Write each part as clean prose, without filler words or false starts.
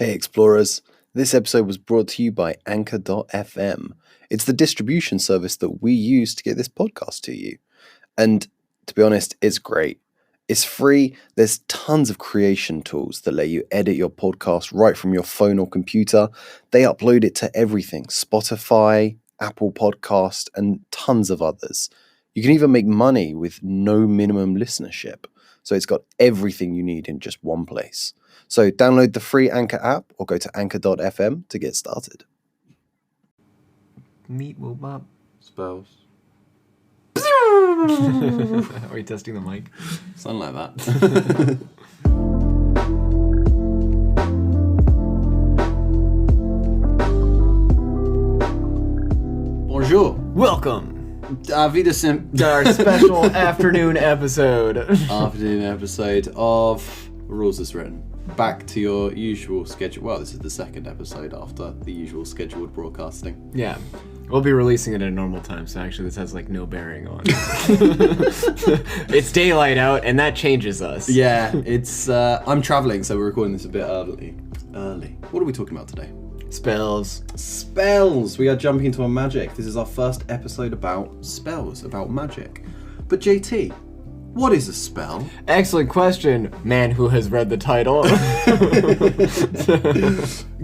Hey Explorers, this episode was brought to you by Anchor.fm. It's the distribution service that we use to get this podcast to you. And to be honest, it's great. It's free. There's tons of creation tools that let you edit your podcast right from your phone or computer. They upload it to everything, Spotify, Apple Podcast, and tons of others. You can even make money with no minimum listenership. So it's got everything you need in just one place. So download the free Anchor app or go to anchor.fm to get started. Meat will bop. Spells. Are we testing the mic? Something like that. Bonjour. Welcome Wiedersehen. to our special afternoon episode. Afternoon episode of Rules as Written. Back to your usual schedule. Well, this is the second episode after the usual scheduled broadcasting. Yeah. We'll be releasing it at a normal time, so actually this has no bearing on it's daylight out, and that changes us. Yeah, it's I'm traveling, so we're recording this a bit early. What are we talking about today? Spells. Spells! We are jumping into a magic. This is our first episode about spells, about magic. But JT, what is a spell? Excellent question, man who has read the title.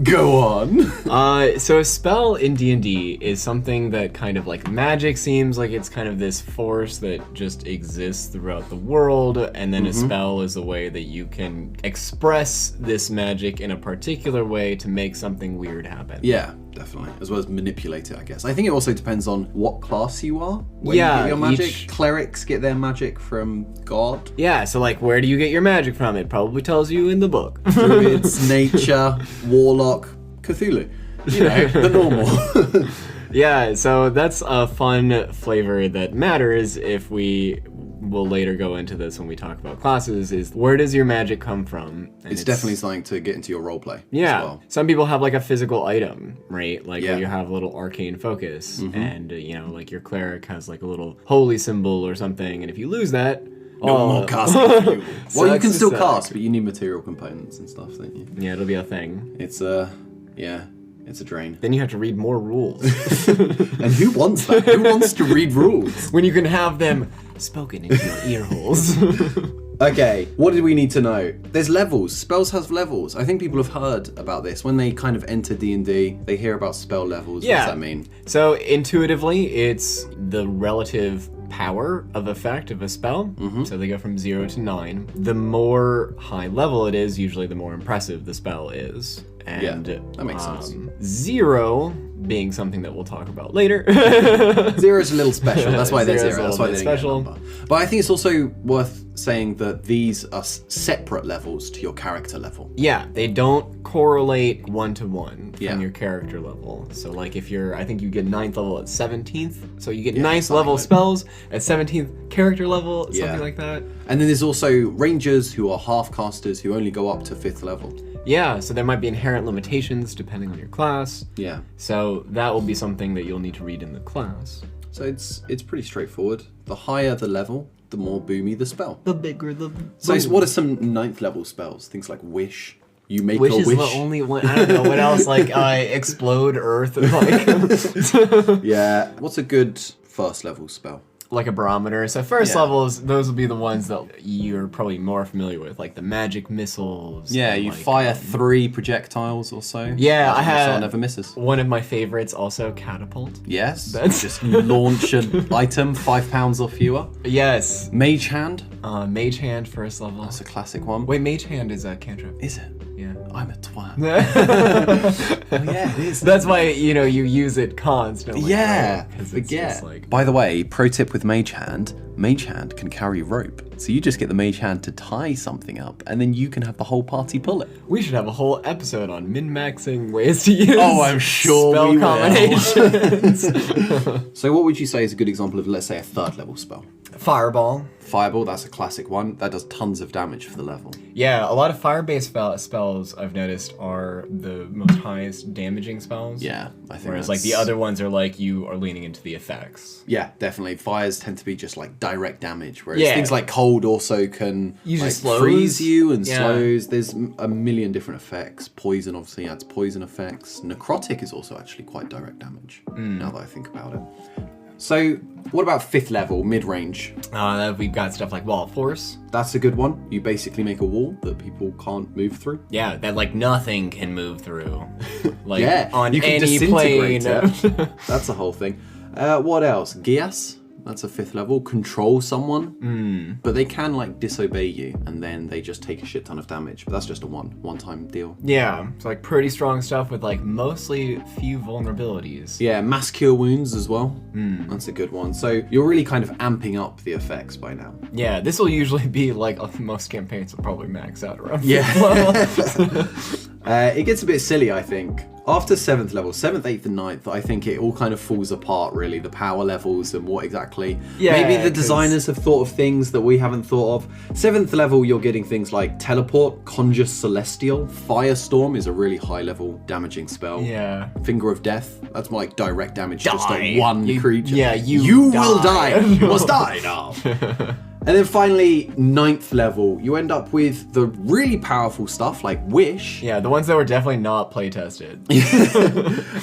Go on. So a spell in D&D is something that kind of like magic seems like it's kind of this force that just exists throughout the world, and then a spell is a way that you can express this magic in a particular way to make something weird happen. Yeah, definitely. As well as manipulate it, I guess. I think it also depends on what class you are. Where Yeah, you get your magic. each- Clerics get their magic from God. Yeah, so where do you get your magic from? It probably tells you in the book. Druids, nature, Warlock, Cthulhu. You know, the normal. Yeah, so that's a fun flavor that matters if we will later go into this when we talk about classes, is where does your magic come from? And it's definitely something to get into your roleplay Yeah, as well. some people have a physical item, right? Yeah. Where you have a little arcane focus, and your cleric has a little holy symbol or something, and if you lose that, No more casting for you. Well, you Sucks can to still suck. cast, but you need material components and stuff, don't you? Yeah, it'll be a thing. It's it's a drain. Then you have to read more rules. And who wants that? Who wants to read rules? when you can have them spoken into your ear holes. Okay, what did we need to know? There's levels. Spells have levels. I think people have heard about this. When they kind of enter D&D, they hear about spell levels. Yeah. What does that mean? So intuitively, it's the relative power of effect of a spell. So they go from 0 to 9. The more high level it is, usually the more impressive the spell is. And that makes sense. 0 being something that we'll talk about later. 0 is a little special. That's why they're Zero's 0. a That's why little they bit didn't get a special. number. But I think it's also worth saying that these are separate levels to your character level. Yeah, they don't correlate one-to-one Yeah. from your character level. So if you're, I think you get 9th level at 17th. So you get 9th something level like- spells at 17th character level, something Yeah. like that. And then there's also rangers who are half casters who only go up to 5th level. Yeah, so there might be inherent limitations depending on your class. Yeah. So that will be something that you'll need to read in the class. So it's pretty straightforward. The higher the level, the more boomy the spell. The bigger the... So what are some 9th level spells? Things like Wish. You make Wish a is wish. the only one. I don't know what else. Explode Earth. Yeah. What's a good first level spell? Like a barometer. So first Yeah. levels, those will be the ones that you're probably more familiar with, like the magic missiles. Yeah, and, you fire 3 projectiles or so. Yeah, I Missile had never misses. one of my favorites, also catapult. Yes. That's- Just launch an item 5 pounds or fewer. Yes. Mage Hand. Mage Hand first level. That's a classic one. Wait, Mage Hand is a cantrip. Is it? Yeah. I'm a twat. Oh, yeah, it is. That's why, you use it constantly. Yeah, right? 'Cause it's forget. just By the way, pro tip with Mage Hand can carry rope. So you just get the Mage Hand to tie something up, and then you can have the whole party pull it. we should have a whole episode on min-maxing ways to use Oh, I'm sure spell we will. combinations. So what would you say is a good example of, let's say, a 3rd level spell? Fireball. Fireball, that's a classic one. That does tons of damage for the level. Yeah, a lot of fire-based spells I've noticed are the most highest damaging spells. Yeah, I think Whereas like the other ones are like you are leaning into the effects. Yeah, definitely. Fires tend to be just like direct damage, whereas Yeah. things like cold also can Usually like, slows. freeze you and Yeah. slows. There's a million different effects. Poison obviously adds poison effects. Necrotic is also actually quite direct damage, now that I think about it. So, what about 5th level, mid-range? We've got stuff like Wall of Force. That's a good one. You basically make a wall that people can't move through. Yeah, that like nothing can move through. Like Yeah, on you can any plane. disintegrate it. That's a whole thing. What else? Gias. That's a 5th level. Control someone. But they can like disobey you and then they just take a shit ton of damage. But that's just a one-time deal. Yeah, it's like pretty strong stuff with like mostly few vulnerabilities. Yeah, mass cure wounds as well. That's a good one. So you're really kind of amping up the effects by now. Yeah, this will usually be like most campaigns will probably max out around. Yeah. 5th level. It gets a bit silly, I think. After 7th level, 7th, 8th, and 9th, I think it all kind of falls apart, really. The power levels and what exactly. Yeah, Maybe the 'cause- designers have thought of things that we haven't thought of. 7th level, you're getting things like Teleport, Conjure Celestial, Firestorm is a really high level damaging spell. Yeah. Finger of Death, that's more like direct damage just Die. at one You- creature. yeah, you will die. die. You must die now. And then finally, 9th level, you end up with the really powerful stuff like Wish. Yeah, the ones that were definitely not play tested.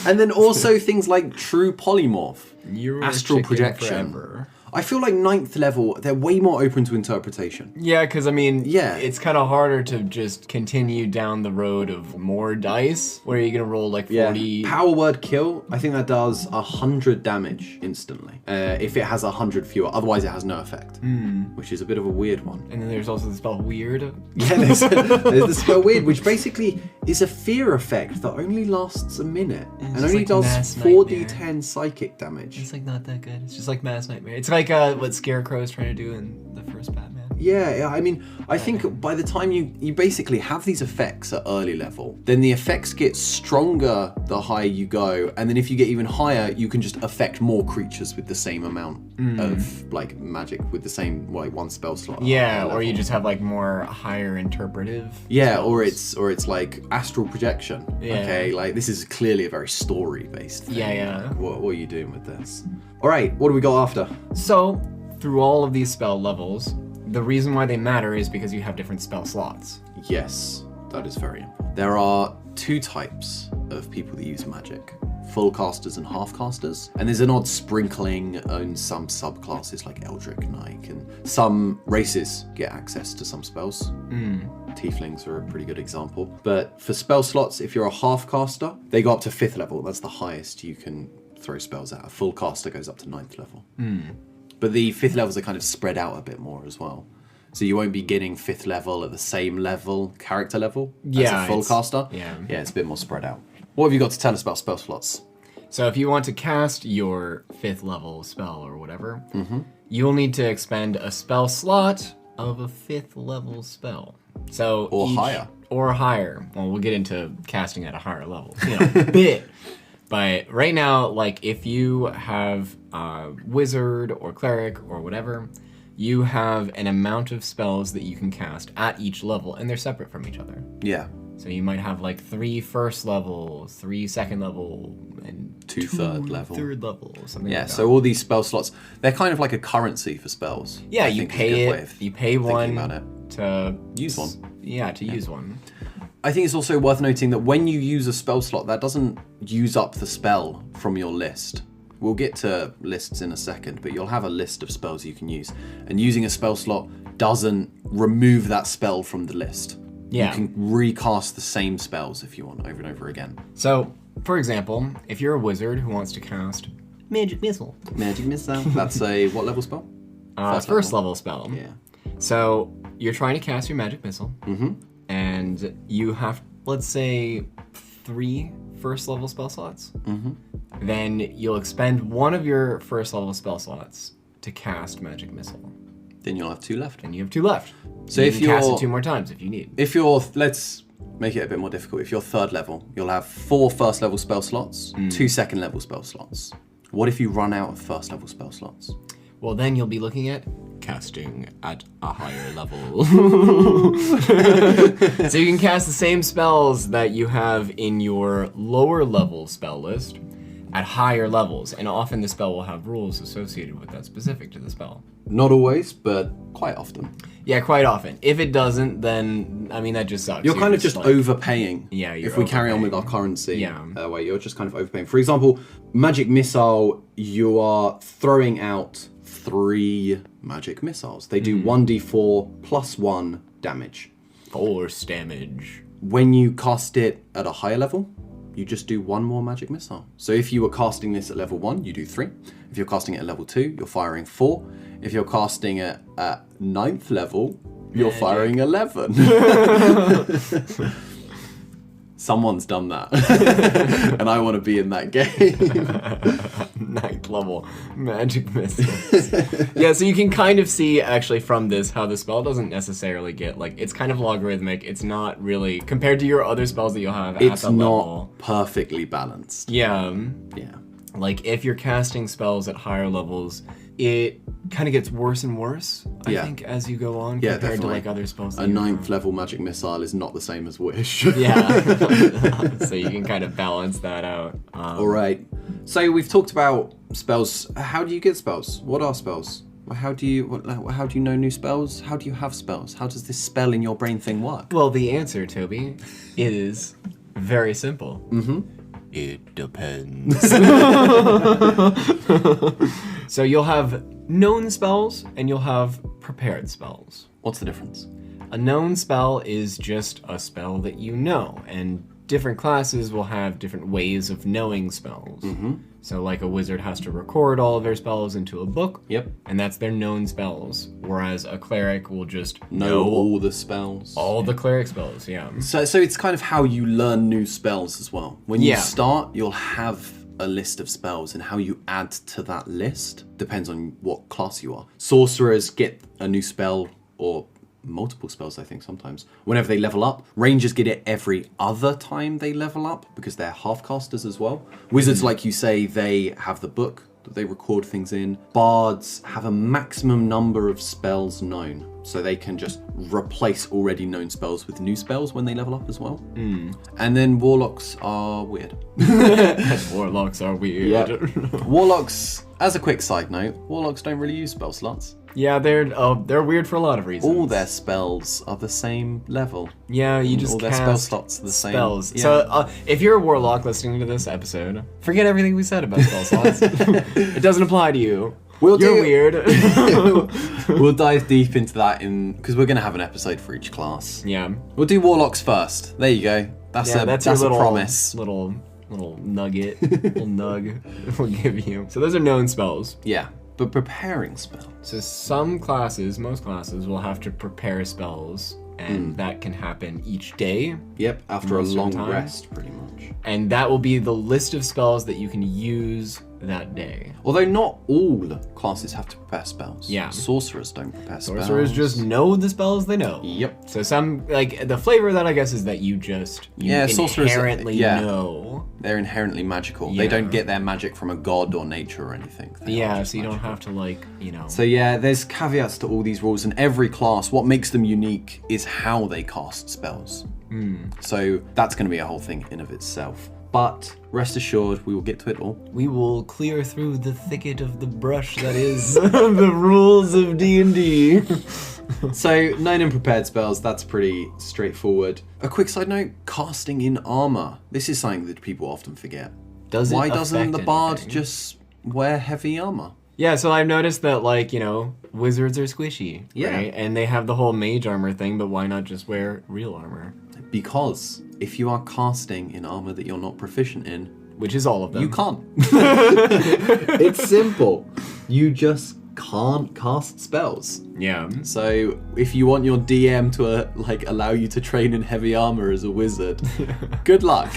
And then also things like True Polymorph, You're a Astral chicken Projection. forever. I feel like 9th level, they're way more open to interpretation. Yeah, because I mean, Yeah. it's kind of harder to just continue down the road of more dice, where you're gonna roll like 40. Power Word Kill, I think that does 100 damage instantly. If it has 100 fewer, otherwise it has no effect. Which is a bit of a weird one. And then there's also the spell Weird. Yeah, there's the spell Weird, which basically is a fear effect that only lasts a minute. And just only like does Mass 4d10 psychic damage. It's like not that good. It's just like Mass Nightmare. It's like what Scarecrow is trying to do in the first Batman. Yeah, I mean, I think by the time you basically have these effects at early level, then the effects get stronger the higher you go, and then if you get even higher, you can just affect more creatures with the same amount of like magic with the same like one spell slot. at Yeah, higher or you level. just have like more higher interpretive. Yeah, spells. or it's like astral projection. Yeah. Okay, like this is clearly a very story based thing. Yeah. Like, what are you doing with this? All right, what do we got after? So, through all of these spell levels, the reason why they matter is because you have different spell slots. Yes, that is very important. There are 2 types of people that use magic. Full casters and half casters. And there's an odd sprinkling in some subclasses like Eldritch Knight, and some races get access to some spells. Tieflings are a pretty good example. But for spell slots, if you're a half caster, they go up to 5th level. That's the highest you can throw spells at. A full caster goes up to 9th level. But the 5th levels are kind of spread out a bit more as well. So you won't be getting 5th level at the same level, character level, as Yeah, a full it's- caster. yeah. Yeah, it's a bit more spread out. What have you got to tell us about spell slots? So if you want to cast your 5th level spell or whatever, you'll need to expend a spell slot of a 5th level spell. So Or higher. Or higher. Well, we'll get into casting at a higher level, bit. But right now, like if you have a wizard or cleric or whatever, you have an amount of spells that you can cast at each level, and they're separate from each other. Yeah. So you might have like 3 first level, 3 second level, and 2 third level. third level, something Yeah, like that. so all these spell slots, they're kind of like a currency for spells. Yeah, I you think is a good pay way it. of You pay thinking one about it. to Use one. Yeah, to use one. I think it's also worth noting that when you use a spell slot, that doesn't use up the spell from your list. We'll get to lists in a second, but you'll have a list of spells you can use. And using a spell slot doesn't remove that spell from the list. Yeah. You can recast the same spells if you want over and over again. So, for example, if you're a wizard who wants to cast Magic Missile, Magic Missile. That's a what level spell? first level spell. Yeah. So you're trying to cast your Magic Missile, and you have, let's say, 3 first level spell slots. Then you'll expend one of your first level spell slots to cast Magic Missile, Then you'll have 2 left. and you have 2 left. So you if can cast you're- it 2 more times if you need. If you're, let's make it a bit more difficult. If you're 3rd level, you'll have 4 first level spell slots, 2 second level spell slots. What if you run out of first level spell slots? Well, then you'll be looking at casting at a higher level. So you can cast the same spells that you have in your lower level spell list at higher levels, and often the spell will have rules associated with that specific to the spell. Not always, but quite often. Yeah, quite often. If it doesn't, then, I mean, that just sucks. You're kind of just like, overpaying. Yeah, you're if we carry on overpaying. with our currency Yeah. way, you're just kind of overpaying. For example, magic missile, you are throwing out 3 magic missiles. They do 1d4 plus 1 damage. Force damage. When you cast it at a higher level, you just do 1 more magic missile. So if you were casting this at level 1, you do 3. If you're casting it at level 2, you're firing 4. If you're casting it at 9th level, you're firing 11. Someone's done that. And I want to be in that game. 9th level magic missiles. Yeah, so you can kind of see actually from this how the spell doesn't necessarily get, like, it's kind of logarithmic. It's not really, compared to your other spells that you'll have at It's that not level. perfectly balanced. Yeah. Yeah. Like, if you're casting spells at higher levels, it kind of gets worse and worse, I think, as you go on, Yeah, compared definitely. to, like, other spells. A that you 9th level magic missile is not the same as Wish. Yeah. So you can kind of balance that out. All right. So we've talked about spells. How do you get spells? What are spells? How do you know new spells? How do you have spells? How does this spell in your brain thing work? Well, the answer, Toby, is very simple. Mm-hmm. It depends. So you'll have known spells and you'll have prepared spells. What's the difference? A known spell is just a spell that you know, and different classes will have different ways of knowing spells. Mm-hmm. So like a wizard has to record all of their spells into a book. Yep. And that's their known spells. Whereas a cleric will just Know all the spells. all the cleric spells, yeah. So it's kind of how you learn new spells as well. When you Yeah. start, you'll have a list of spells, and how you add to that list depends on what class you are. Sorcerers get a new spell, or multiple spells, I think, sometimes, whenever they level up. Rangers get it every other time they level up, because they're half-casters as well. Wizards, like you say, they have the book that they record things in. Bards have a maximum number of spells known, so they can just replace already known spells with new spells when they level up as well. And then Warlocks are weird. Warlocks are weird. Warlocks, as a quick side note, Warlocks don't really use spell slots. Yeah, they're weird for a lot of reasons. All their spells are the same level. Yeah, you just all their cast spell slots are the same. spells. Yeah. So if you're a warlock listening to this episode, forget everything we said about spell slots. It doesn't apply to you. You're weird. We'll dive deep into that because we're going to have an episode for each class. Yeah. We'll do Warlocks first. There you go. That's Yeah, a that's your little promise. little nugget, little nug we'll give you. So those are known spells. Yeah, but preparing spells. So some classes, most classes, will have to prepare spells, and that can happen each day. Yep, after a Most of long the time. rest, pretty much. And that will be the list of spells that you can use that day. Although not all classes have to prepare spells. Yeah. Sorcerers don't prepare spells. Sorcerers just know the spells they know. Yep. So some, like, the flavor of that, I guess, is that you sorcerers, inherently know. They're inherently magical. Yeah. They don't get their magic from a god or nature or anything. They are Yeah, just so you don't magical. have to, like, So yeah, there's caveats to all these rules, and every class, what makes them unique is how they cast spells. So that's going to be a whole thing in of itself. But rest assured, we will get to it all. we will clear through the thicket of the brush that is the rules of D&D. So known and prepared spells, that's pretty straightforward. A quick side note, casting in armor. This is something that people often forget. Why doesn't the bard just wear heavy armor? Yeah, so I've noticed that, like, you know, wizards are squishy, Yeah. right? And they have the whole mage armor thing, but why not just wear real armor? Because if you are casting in armor that you're not proficient in, Which is all of them. you can't. It's simple. You just can't cast spells. Yeah. So if you want your DM to allow you to train in heavy armor as a wizard, good luck.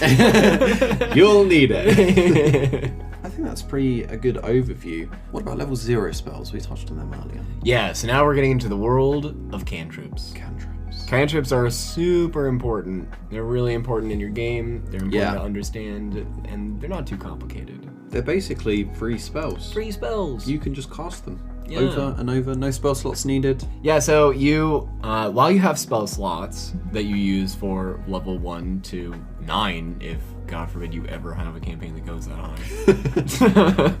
You'll need it. I think that's a good overview. What about level 0 spells? We touched on them earlier. Yeah, so now we're getting into the world of cantrips. Cantrips. Cantrips are super important. They're really important in your game. They're important to understand, and they're not too complicated. They're basically free spells. Free spells. You can just cast them. over and over. No spell slots needed. Yeah, so you, while you have spell slots that you use for level 1 to 9, if God forbid you ever have a campaign that goes that high,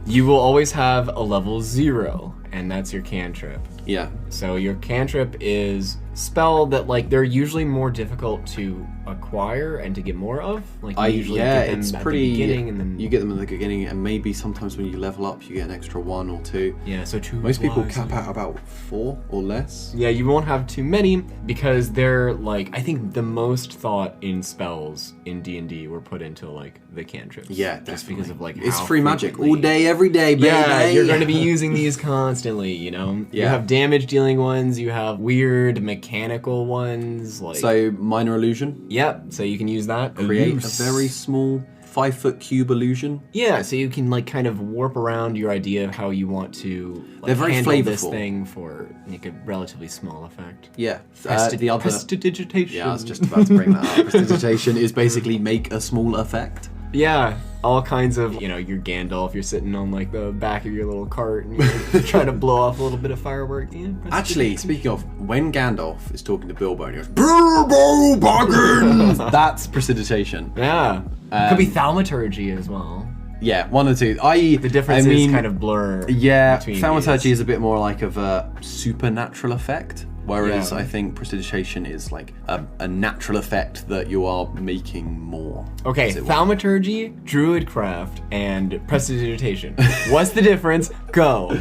you will always have a level 0, and that's your cantrip. Yeah. So your cantrip is spell that, like, they're usually more difficult to acquire and to get more of. Like, you usually get them it's at pretty. the beginning, and then you get them at the beginning, and maybe sometimes when you level up, you get an extra 1 or 2. yeah. So 2. Most people cap out about 4 or less. Yeah, you won't have too many because they're like, I think the most thought in spells in D&D were put into like the cantrips. Yeah, just because of like it's how free magic frequently- all day, every day, baby. Yeah, you're going to be using these constantly, you know? You Yeah. have damage dealing ones, you have weird mechanical ones, like... So minor illusion. Yep, so you can use that. Create Illusion. a very small 5-foot cube illusion. Yeah, so you can like kind of warp around your idea of how you want to like, They're very handle this flavorful. thing for like a relatively small effect. Yeah. The other. prestidigitation. Yeah, I was just about to bring that up. Prestidigitation is basically make a small effect. Yeah, all kinds of, you know, you're Gandalf, you're sitting on like the back of your little cart and you're trying to blow off a little bit of firework. Yeah, Actually, speaking of, when Gandalf is talking to Bilbo and he goes, Bilbo Baggins! That's prestidigitation. Yeah. Could be thaumaturgy as well. Yeah, one or two. The difference is kind of blur. Yeah, between thaumaturgy these. is a bit more like of a supernatural effect. Whereas Yeah. I think prestidigitation is like a natural effect that you are making more. Okay, as it were. thaumaturgy, druidcraft, and prestidigitation. What's the difference? Go.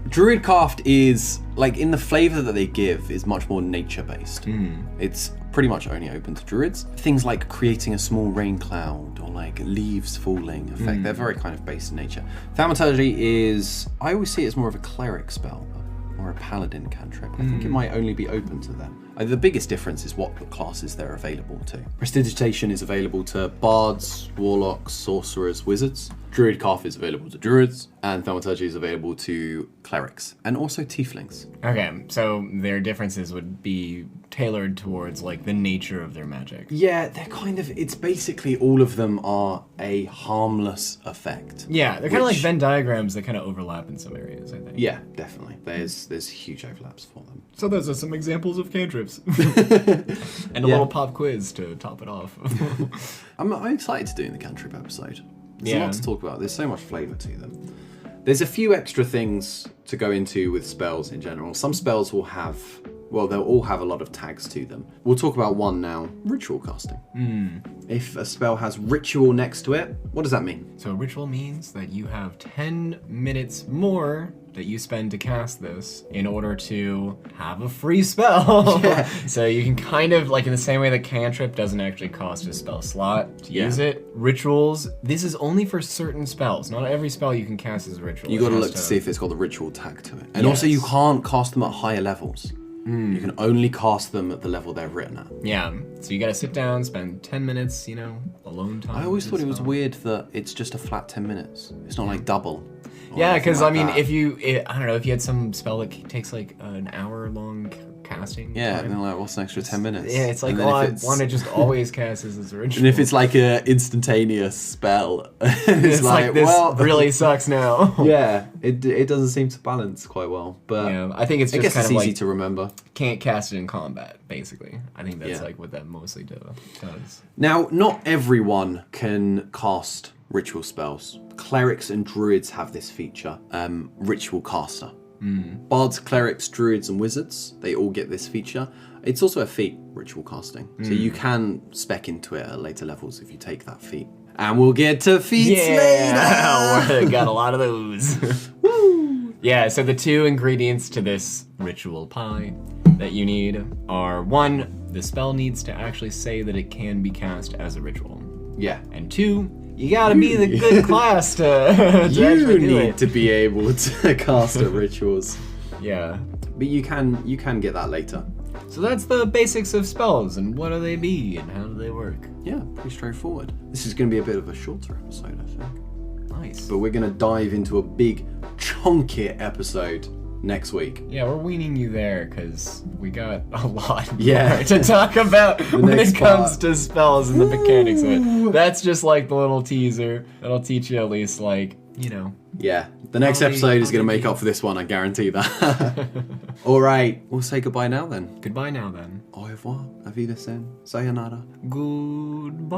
Druidcraft is, like, in the flavor that they give, is much more nature-based. It's pretty much only open to druids. Things like creating a small rain cloud or like leaves falling effect, they're very kind of based in nature. Thaumaturgy is, I always see it as more of a cleric spell or a paladin cantrip. I think it might only be open to them. The biggest difference is what classes they're available to. Prestidigitation is available to bards, warlocks, sorcerers, wizards. Druidcraft is available to druids, and thaumaturgy is available to clerics, and also tieflings. Okay, so their differences would be tailored towards like the nature of their magic. Yeah, they're kind of, it's basically all of them are a harmless effect. Yeah, they're kind of like Which- Venn diagrams that kind of overlap in some areas, I think. Yeah, definitely. There's huge overlaps for them. So those are some examples of cantrips. And a little pop quiz to top it off. I'm excited to do the cantrip episode. There's a Yeah. lot to talk about. There's so much flavour to them. There's a few extra things to go into with spells in general. Some spells will have, well, they'll all have a lot of tags to them. We'll talk about one now, ritual casting. If a spell has ritual next to it, what does that mean? So ritual means that you have 10 minutes more that you spend to cast this in order to have a free spell. Yeah. So you can kind of, like in the same way that cantrip doesn't actually cost a spell slot to use it, rituals, this is only for certain spells. Not every spell you can cast as a ritual. You It got to has look to see if it's got the ritual tag to it. And also you Yes. can't cast them at higher levels. You can only cast them at the level they're written at. Yeah, so you gotta sit down, spend 10 minutes, you know, alone time. I always with thought it the was spell. weird that it's just a flat 10 minutes. It's not like double. or Yeah, anything because like I mean, that. if you, I don't know, if you had some spell that takes like an hour long casting. Yeah, time, and then like, what's an extra 10 minutes? Yeah, it's like, And then oh, I if it's- want to just always cast as this ritual. And if it's like a instantaneous spell, it's like this well, really sucks now. yeah, it doesn't seem to balance quite well. But Yeah, I think it's I just guess kind it's of easy like to remember. can't cast it in combat, basically. I think that's Yeah. like what that mostly does. Now, not everyone can cast ritual spells. Clerics and druids have this feature, ritual caster. Bards, clerics, druids, and wizards, they all get this feature. It's also a feat, ritual casting. So you can spec into it at later levels if you take that feat. And we'll get to feats Yeah, later! we got a lot of those. Yeah, so the two ingredients to this ritual pie that you need are one, the spell needs to actually say that it can be cast as a ritual. Yeah. And two, you gotta be the good class to You actually do need it. to be able to cast at rituals. Yeah. But you can get that later. So that's the basics of spells, and what do they be, and how do they work? Yeah, pretty straightforward. This is going to be a bit of a shorter episode, I think. Nice. But we're going to dive into a big, chunky episode next week. Yeah, we're weaning you there, because we got a lot Yeah. more to talk about when next it comes part. to spells and the mechanics of it. That's just like the little teaser. That'll teach you at least like you know. Yeah, the next episode is going to make up for this one, I guarantee that. All right, we'll say goodbye now then. Goodbye now then. Au revoir, auf Wiedersehen, sayonara. Goodbye.